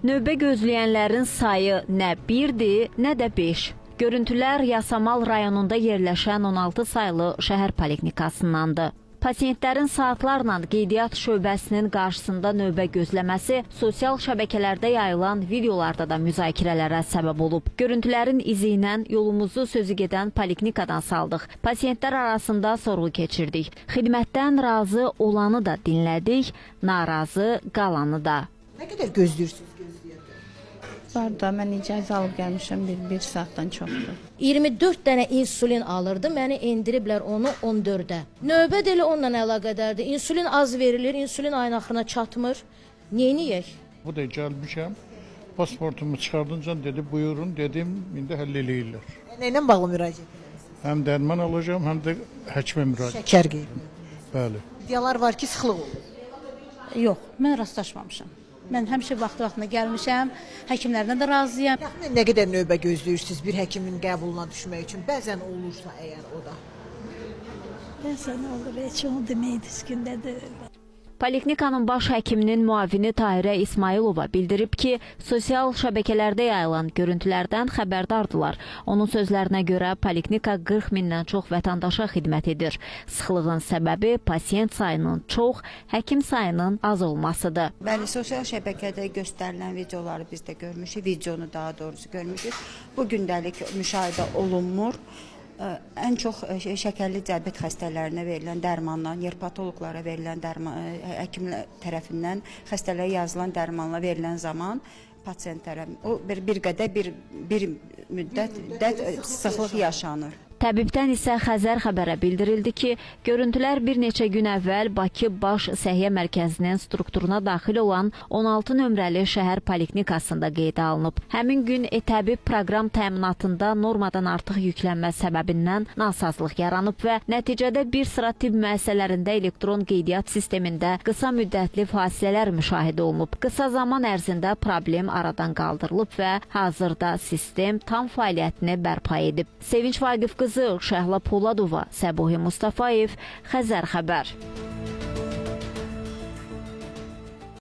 Növbə gözləyənlərin sayı nə 1-dir, nə də 5. Görüntülər Yasamal rayonunda yerləşən 16 saylı şəhər poliklinikasındandır. Pasientlərin saatlarla qeydiyyat şöbəsinin qarşısında növbə gözləməsi sosial şəbəkələrdə yayılan videolarda da müzakirələrə səbəb olub. Görüntülərin izi ilə yolumuzu sözü gedən poliklinikadan saldıq. Pasientlər arasında sorğu keçirdik. Xidmətdən razı olanı da dinlədik, narazı qalanı da. Nə qədər gözləyirsiniz? Var da, mən icazə alıb gəlmişəm bir saatdan çoxdur. 24 dənə insulin alırdı, məni endiriblər onu 14-ə. Növbə də elə onunla əlaqədardır. İnsulin az verilir, insulin ayın axırına çatmır. Neyniyək? Bu da gəlmişəm, pasportumu çıxardınca dedi, buyurun dedim, indi həll eləyirlər. Nə ilə bağlı müraciət edirsiniz? Həm dərman alacağım, həm də həkimə müraciət. Şəkər qeyri. Bəli. İddialar var ki, sıxlıq olur. Yox, mən rastlaşmamışam. Mən həmişə vaxtı-vaxtına gəlmişəm, həkimlərdən də razıyam. Təxminən nə qədər növbə gözləyirsiniz bir həkimin qəbuluna düşmək üçün? Bəzən olursa əgər o da. Bəzən olur, heç onu demək düzgündə deyil. Poliklikanın baş həkiminin müavini Tahirə İsmailova bildirib ki, sosial şəbəkələrdə yayılan görüntülərdən xəbərdardılar. Onun sözlərinə görə poliklinika 40 mindən çox vətəndaşa xidmət edir. Sıxlığın səbəbi pasiyent sayının çox, həkim sayının az olmasıdır. Bəli, sosial şəbəkədə göstərilən videoları biz də görmüşük, videonu daha doğrusu görmüşük. Bu gündəlik müşahidə olunmur. Ən çox şəkərli diabet xəstələrinə verilən dərmanlar, nerpatoloqlara verilən dərman, həkimlər tərəfindən xəstələrə yazılan dərmanla verilən zaman pasientlərə o bir qədər bir müddət sıxlıq yaşanır. Təbibdən isə Xəzər xəbərə bildirildi ki, görüntülər bir neçə gün əvvəl Bakı Baş Səhiyyə Mərkəzinin strukturuna daxil olan 16 nömrəli şəhər poliklinikasında qeydə alınıb. Həmin gün təbib proqram təminatında normadan artıq yüklənmə səbəbindən nasazlıq yaranıb və nəticədə bir sıra tibb müəssisələrində elektron qeydiyyat sistemində qısa müddətli fasilələr müşahidə olunub. Qısa zaman ərzində problem aradan qaldırılıb və hazırda sistem tam fəaliyyətini bərpa edib. Sevinç Vaqif qızı Şəhla Poladova, Səbuhi Mustafayev, Xəzər xəbər.